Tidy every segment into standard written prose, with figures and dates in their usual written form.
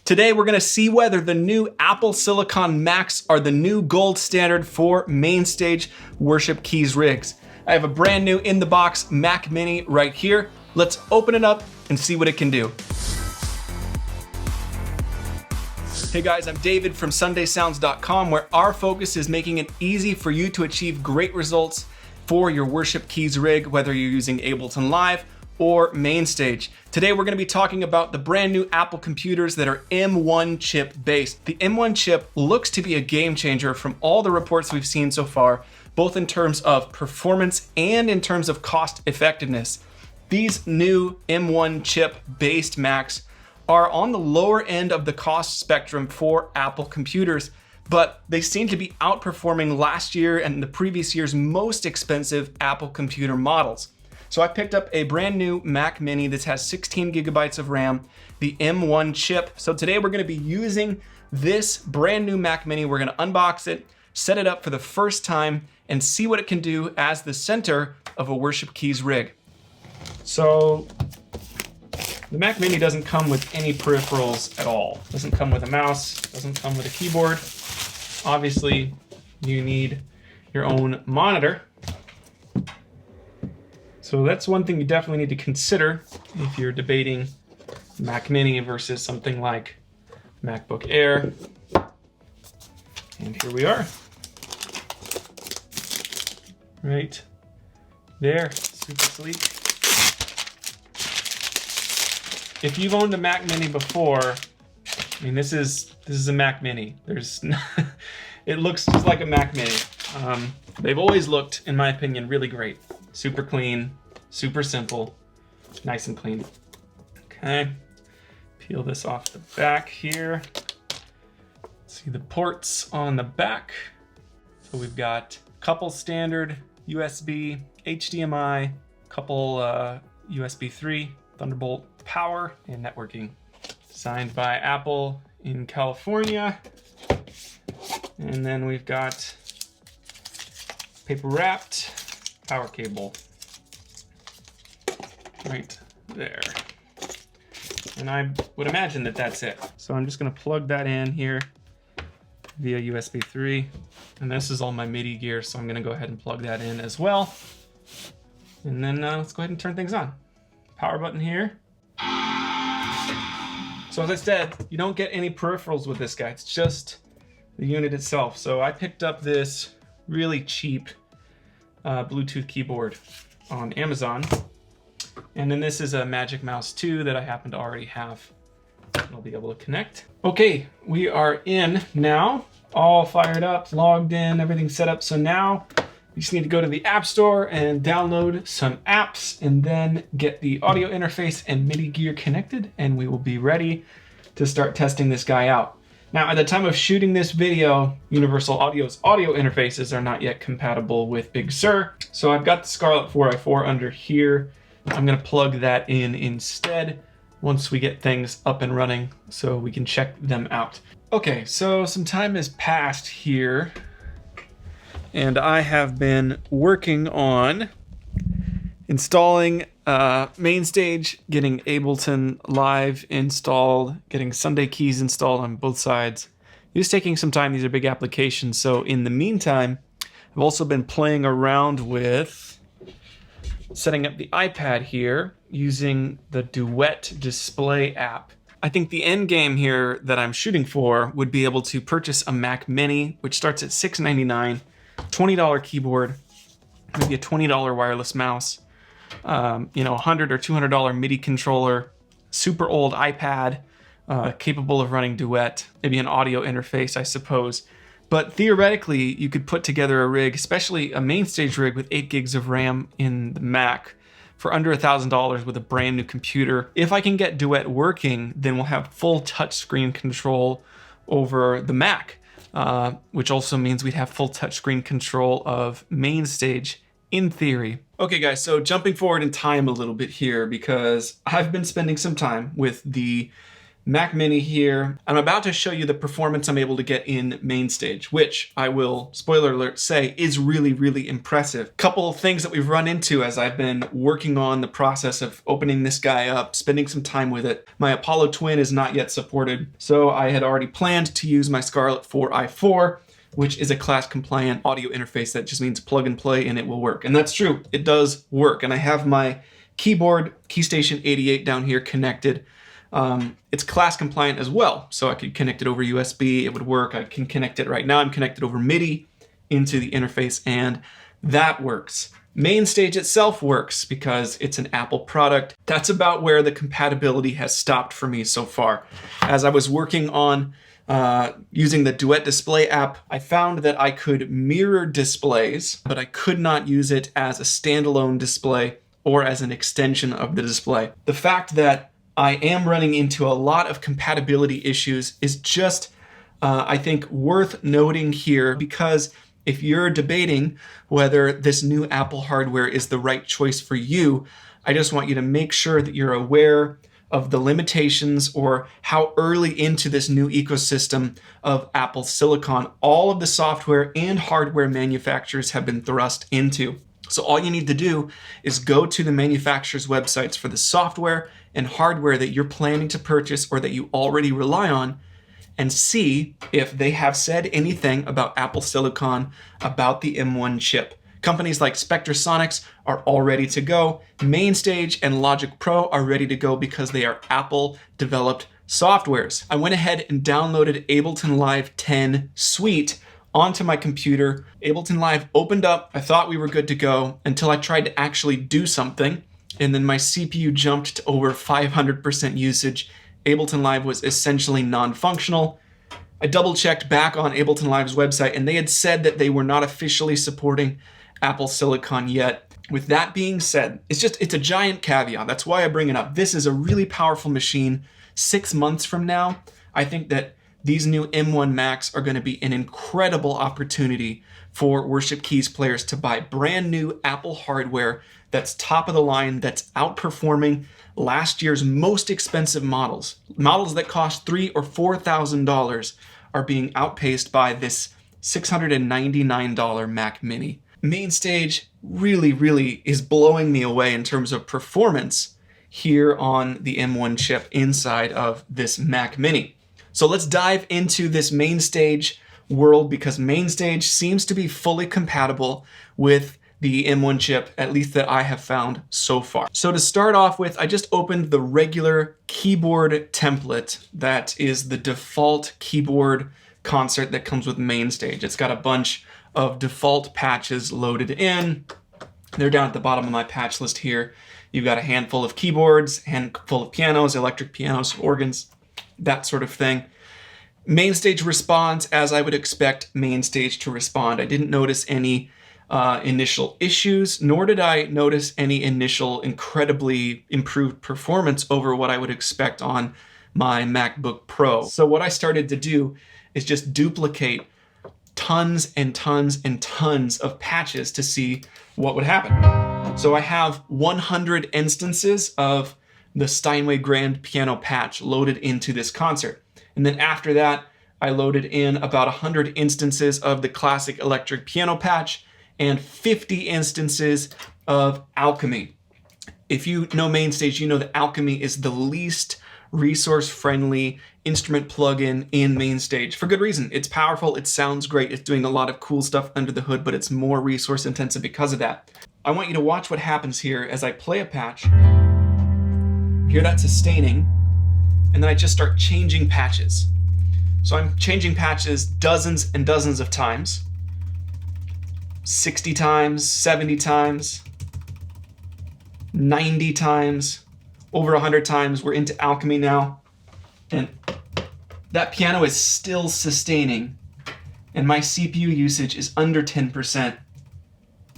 Today we're going to see whether the new Apple Silicon Macs are the new gold standard for MainStage worship keys rigs. I have a brand new in the box Mac Mini right here. Let's open it up and see what it can do. Hey guys, I'm David from SundaySounds.com, where our focus is making it easy for you to achieve great results for your worship keys rig, whether you're using Ableton Live or MainStage. Today we're going to be talking about the brand new Apple computers that are M1 chip based. The M1 chip looks to be a game changer from all the reports we've seen so far, both in terms of performance and in terms of cost effectiveness. These new M1 chip based Macs are on the lower end of the cost spectrum for Apple computers, but they seem to be outperforming last year and the previous year's most expensive Apple computer models. So I picked up a brand new Mac Mini that has 16 gigabytes of RAM, the M1 chip. So today we're going to be using this brand new Mac Mini. We're going to unbox it, set it up for the first time, and see what it can do as the center of a worship keys rig. So the Mac Mini doesn't come with any peripherals at all. Doesn't come with a mouse, doesn't come with a keyboard. Obviously, you need your own monitor. So that's one thing you definitely need to consider if you're debating Mac Mini versus something like MacBook Air. And here we are. Right there, super sleek. If you've owned a Mac Mini before, I mean, this is a Mac Mini. It looks just like a Mac Mini. They've always looked, in my opinion, really great. Super clean, super simple, nice and clean. Okay, peel this off the back here. See the ports on the back. So we've got a couple standard USB, HDMI, couple USB 3, Thunderbolt power, and networking. Designed by Apple in California. And then we've got paper wrapped power cable right there. And I would imagine that that's it. So I'm just going to plug that in here via USB 3. And this is all my MIDI gear, so I'm going to go ahead and plug that in as well. And then let's go ahead and turn things on. Power button here. So as I said, you don't get any peripherals with this guy. It's just the unit itself. So I picked up this really cheap Bluetooth keyboard on Amazon. And then this is a Magic Mouse 2 that I happen to already have. I'll be able to connect. Okay, we are in now, all fired up, logged in, everything set up. So now we just need to go to the App Store and download some apps and then get the audio interface and MIDI gear connected, and we will be ready to start testing this guy out. Now, at the time of shooting this video, Universal Audio's audio interfaces are not yet compatible with Big Sur. So I've got the Scarlett 4i4 under here. I'm gonna plug that in instead once we get things up and running so we can check them out. Okay, so some time has passed here and I have been working on installing MainStage, getting Ableton Live installed, getting Sunday keys installed on both sides. It's taking some time. These are big applications. So in the meantime, I've also been playing around with setting up the iPad here using the Duet display app. I think the end game here that I'm shooting for would be able to purchase a Mac Mini, which starts at $699, $20 keyboard, maybe a $20 wireless mouse, $100 or $200 MIDI controller, super old iPad, capable of running Duet, maybe an audio interface, I suppose. But theoretically, you could put together a rig, especially a MainStage rig with 8 gigs of RAM in the Mac, for under $1,000 with a brand new computer. If I can get Duet working, then we'll have full touchscreen control over the Mac, which also means we'd have full touchscreen control of MainStage in theory. Okay guys, so jumping forward in time a little bit here, because I've been spending some time with the Mac Mini here. I'm about to show you the performance I'm able to get in MainStage, which I will, spoiler alert, say is really, really impressive. Couple of things that we've run into as I've been working on the process of opening this guy up, spending some time with it. My Apollo Twin is not yet supported, so I had already planned to use my Scarlett 4i4, which is a class compliant audio interface that just means plug and play and it will work. And that's true, it does work. And I have my keyboard, KeyStation 88 down here connected. It's class compliant as well, so I could connect it over USB, it would work. I can connect it right now. I'm connected over MIDI into the interface, and that works. MainStage itself works because it's an Apple product. That's about where the compatibility has stopped for me so far. As I was working on using the Duet Display app, I found that I could mirror displays, but I could not use it as a standalone display or as an extension of the display. The fact that I am running into a lot of compatibility issues is just, I think, worth noting here, because if you're debating whether this new Apple hardware is the right choice for you, I just want you to make sure that you're aware of the limitations or how early into this new ecosystem of Apple Silicon all of the software and hardware manufacturers have been thrust into. So all you need to do is go to the manufacturer's websites for the software and hardware that you're planning to purchase or that you already rely on, and see if they have said anything about Apple Silicon, about the M1 chip. Companies like Spectrasonics are all ready to go. MainStage and Logic Pro are ready to go because they are Apple developed softwares. I went ahead and downloaded Ableton Live 10 Suite onto my computer. Ableton Live opened up. I thought we were good to go until I tried to actually do something, and then my CPU jumped to over 500% usage. Ableton Live was essentially non-functional. I double-checked back on Ableton Live's website, and they had said that they were not officially supporting Apple Silicon yet. With that being said, it's a giant caveat. That's why I bring it up. This is a really powerful machine. 6 months from now, I think that these new M1 Macs are going to be an incredible opportunity for Worship Keys players to buy brand new Apple hardware that's top of the line, that's outperforming last year's most expensive models. Models that cost $3,000 or $4,000 are being outpaced by this $699 Mac Mini. MainStage really is blowing me away in terms of performance here on the M1 chip inside of this Mac Mini. So let's dive into this MainStage world, because MainStage seems to be fully compatible with the M1 chip, at least that I have found so far. So to start off with, I just opened the regular keyboard template that is the default keyboard concert that comes with MainStage. It's got a bunch of default patches loaded in. They're down at the bottom of my patch list here. You've got a handful of keyboards, handful of pianos, electric pianos, organs, that sort of thing. MainStage responds as I would expect MainStage to respond. I didn't notice any initial issues, nor did I notice any initial incredibly improved performance over what I would expect on my MacBook Pro. So what I started to do is just duplicate tons and tons and tons of patches to see what would happen. So I have 100 instances of the Steinway Grand Piano patch loaded into this concert. And then after that, I loaded in about 100 instances of the classic electric piano patch and 50 instances of Alchemy. If you know MainStage, you know that Alchemy is the least resource-friendly instrument plugin in MainStage, for good reason. It's powerful, it sounds great, it's doing a lot of cool stuff under the hood, but it's more resource-intensive because of that. I want you to watch what happens here as I play a patch. Hear that sustaining, and then I just start changing patches. So I'm changing patches dozens and dozens of times. 60 times, 70 times, 90 times, over 100 times. We're into Alchemy now. And that piano is still sustaining, and my CPU usage is under 10%.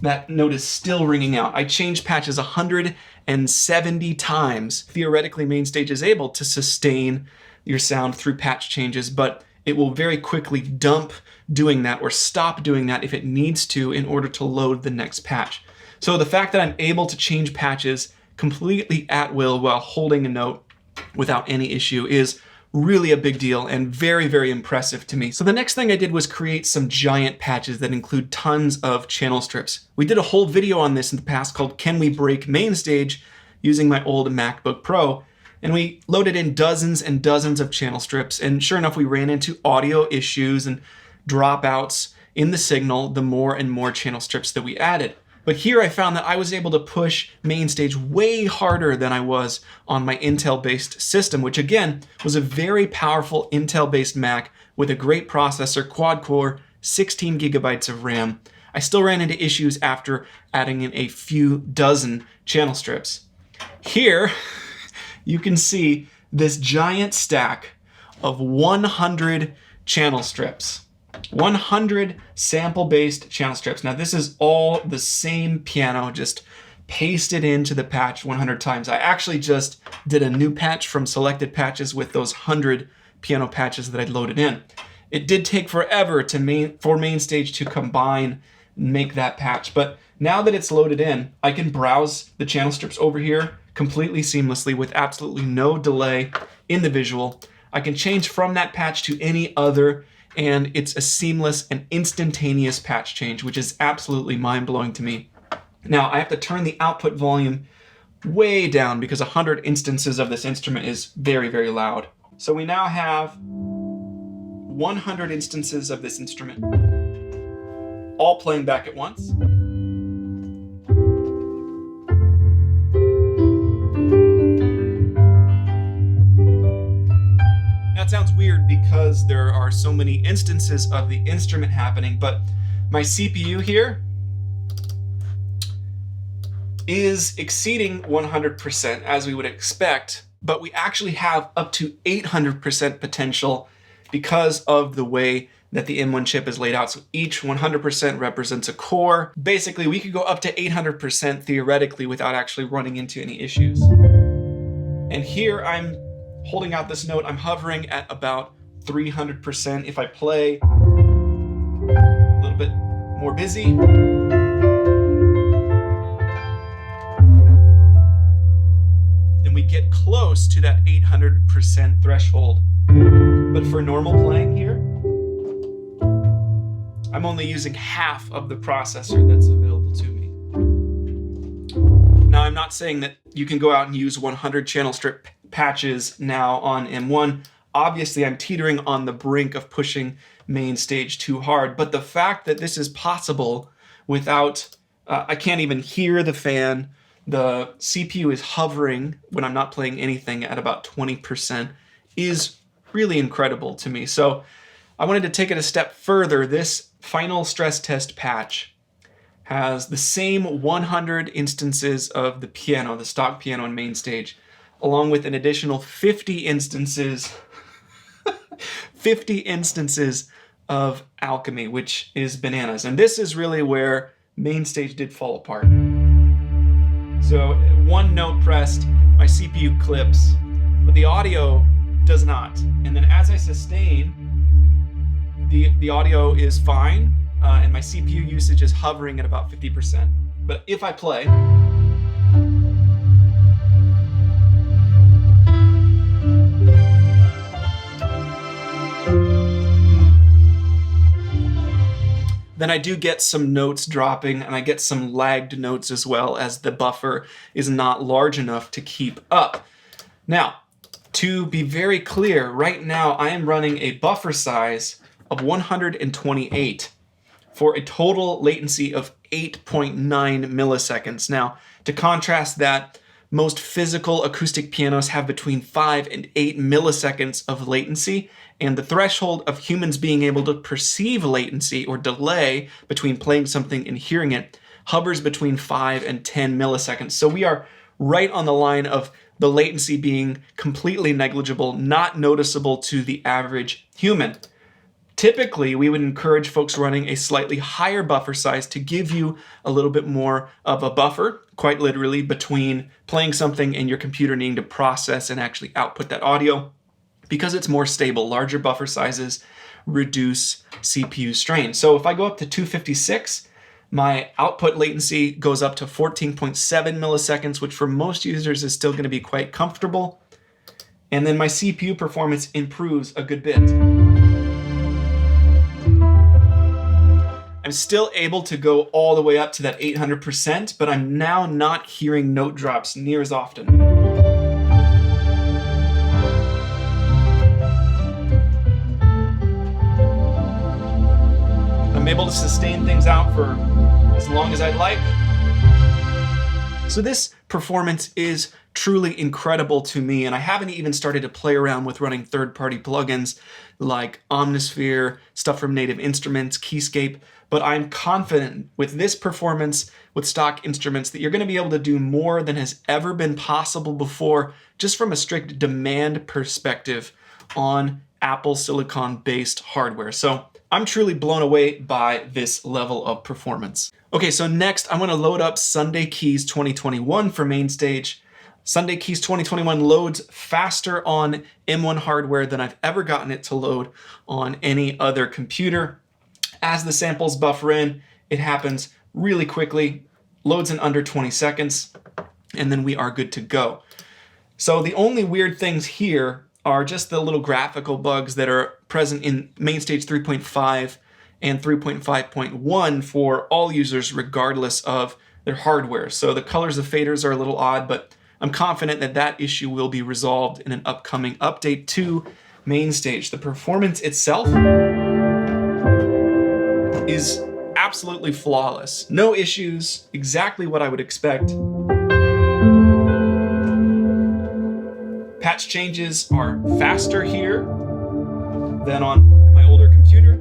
That note is still ringing out. I changed patches 170 times. Theoretically, MainStage is able to sustain your sound through patch changes, but it will very quickly dump doing that or stop doing that if it needs to in order to load the next patch. So the fact that I'm able to change patches completely at will while holding a note without any issue is really a big deal and very, very impressive to me. So the next thing I did was create some giant patches that include tons of channel strips. We did a whole video on this in the past called Can We Break MainStage using my old MacBook Pro. And we loaded in dozens and dozens of channel strips. And sure enough, we ran into audio issues and dropouts in the signal the more and more channel strips that we added. But here I found that I was able to push MainStage way harder than I was on my Intel-based system, which again was a very powerful Intel-based Mac with a great processor, quad-core, 16 gigabytes of RAM. I still ran into issues after adding in a few dozen channel strips. Here, you can see this giant stack of 100 channel strips. 100 sample-based channel strips. Now this is all the same piano, just pasted into the patch 100 times. I actually just did a new patch from selected patches with those 100 piano patches that I'd loaded in. It did take forever for MainStage to combine and make that patch, but now that it's loaded in, I can browse the channel strips over here completely seamlessly with absolutely no delay in the visual. I can change from that patch to any other, and it's a seamless and instantaneous patch change, which is absolutely mind-blowing to me. Now, I have to turn the output volume way down because 100 instances of this instrument is very, very loud. So we now have 100 instances of this instrument, all playing back at once. That sounds weird because there are so many instances of the instrument happening, but my CPU here is exceeding 100% as we would expect, but we actually have up to 800% potential because of the way that the M1 chip is laid out. So each 100% represents a core. Basically, we could go up to 800% theoretically without actually running into any issues. And here I'm holding out this note, I'm hovering at about 300%. If I play a little bit more busy, then we get close to that 800% threshold. But for normal playing here, I'm only using half of the processor that's available to me. Now, I'm not saying that you can go out and use 100 channel strip patches now on M1. Obviously, I'm teetering on the brink of pushing MainStage too hard, but the fact that this is possible without, I can't even hear the fan, the CPU is hovering when I'm not playing anything at about 20%, is really incredible to me. So I wanted to take it a step further. This final stress test patch has the same 100 instances of the piano, the stock piano in MainStage, along with an additional 50 instances, 50 instances of Alchemy, which is bananas. And this is really where MainStage did fall apart. So one note pressed, my CPU clips, but the audio does not. And then as I sustain, the audio is fine, and my CPU usage is hovering at about 50%. But if I play, then I do get some notes dropping, and I get some lagged notes as well, as the buffer is not large enough to keep up. Now, to be very clear, right now I am running a buffer size of 128 for a total latency of 8.9 milliseconds. Now, to contrast that, most physical acoustic pianos have between 5 and 8 milliseconds of latency, and the threshold of humans being able to perceive latency or delay between playing something and hearing it hovers between 5 and 10 milliseconds. So we are right on the line of the latency being completely negligible, not noticeable to the average human. Typically, we would encourage folks running a slightly higher buffer size to give you a little bit more of a buffer, quite literally, between playing something and your computer needing to process and actually output that audio, because it's more stable. Larger buffer sizes reduce CPU strain. So if I go up to 256, my output latency goes up to 14.7 milliseconds, which for most users is still going to be quite comfortable. and then my CPU performance improves a good bit. I'm still able to go all the way up to that 800%, but I'm now not hearing note drops near as often. I'm able to sustain things out for as long as I'd like. So this performance is truly incredible to me, and I haven't even started to play around with running third-party plugins like Omnisphere, stuff from Native Instruments, Keyscape, but I'm confident with this performance with stock instruments that you're going to be able to do more than has ever been possible before, just from a strict demand perspective on Apple Silicon-based hardware. So I'm truly blown away by this level of performance. Okay, so next I'm going to load up Sunday Keys 2021 for MainStage. Sunday Keys 2021 loads faster on M1 hardware than I've ever gotten it to load on any other computer. As the samples buffer in, it happens really quickly, loads in under 20 seconds, and then we are good to go. So the only weird things here are just the little graphical bugs that are present in MainStage 3.5 and 3.5.1 for all users regardless of their hardware. So the colors of faders are a little odd, but I'm confident that that issue will be resolved in an upcoming update to MainStage. The performance itself is absolutely flawless. No issues, exactly what I would expect. Patch changes are faster here than on my older computer,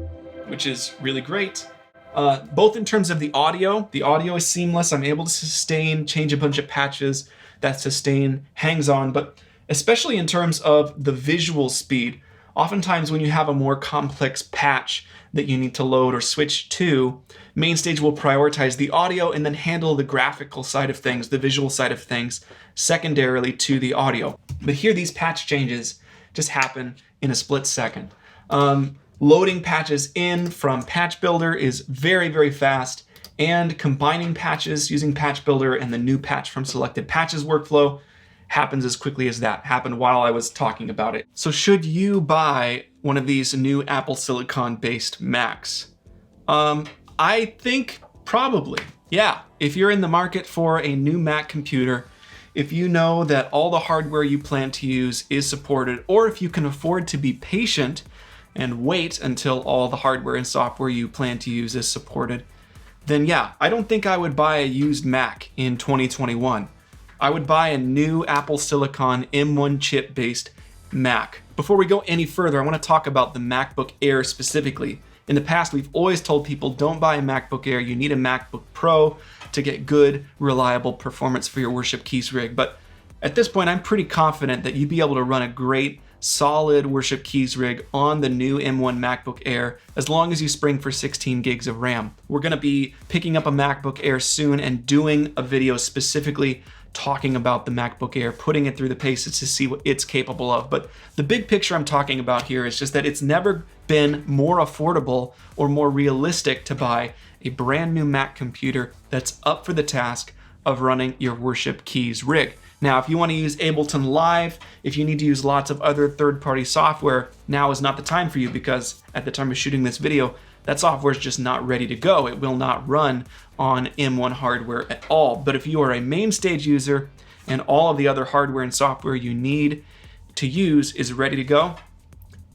which is really great. Both in terms of the audio is seamless. I'm able to sustain, change a bunch of patches. That sustain hangs on, but especially in terms of the visual speed. Oftentimes when you have a more complex patch that you need to load or switch to, MainStage will prioritize the audio and then handle the graphical side of things, the visual side of things, secondarily to the audio. But here these patch changes just happen in a split second. Loading patches in from Patch Builder is very, very fast, and combining patches using Patch Builder and the new patch from selected patches workflow happens as quickly as that. Happened while I was talking about it. So should you buy one of these new Apple Silicon-based Macs? I think probably, yeah. If you're in the market for a new Mac computer, if you know that all the hardware you plan to use is supported, or if you can afford to be patient and wait until all the hardware and software you plan to use is supported, then yeah, I don't think I would buy a used Mac in 2021. I would buy a new Apple Silicon M1 chip-based Mac. Before we go any further, I want to talk about the MacBook Air specifically. In the past, we've always told people don't buy a MacBook Air, you need a MacBook Pro to get good, reliable performance for your Worship Keys rig. But at this point, I'm pretty confident that you'd be able to run a great, solid Worship Keys rig on the new M1 MacBook Air as long as you spring for 16 gigs of RAM. We're going to be picking up a MacBook Air soon and doing a video specifically talking about the MacBook Air, putting it through the paces to see what it's capable of. But the big picture I'm talking about here is just that it's never been more affordable or more realistic to buy a brand new Mac computer that's up for the task of running your Worship Keys rig. Now, if you want to use Ableton Live, if you need to use lots of other third-party software, now is not the time for you, because at the time of shooting this video, that software is just not ready to go. It will not run on M1 hardware at all. But if you are a MainStage user and all of the other hardware and software you need to use is ready to go,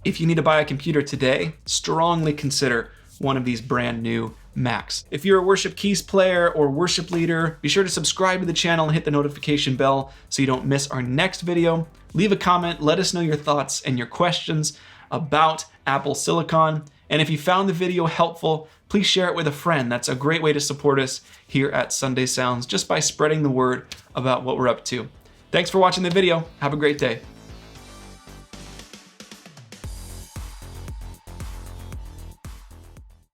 if you need to buy a computer today, strongly consider one of these brand new Macs. If you're a Worship Keys player or worship leader, be sure to subscribe to the channel and hit the notification bell so you don't miss our next video. Leave a comment, let us know your thoughts and your questions about Apple Silicon. And if you found the video helpful, please share it with a friend. That's a great way to support us here at Sunday Sounds, just by spreading the word about what we're up to. Thanks for watching the video. Have a great day.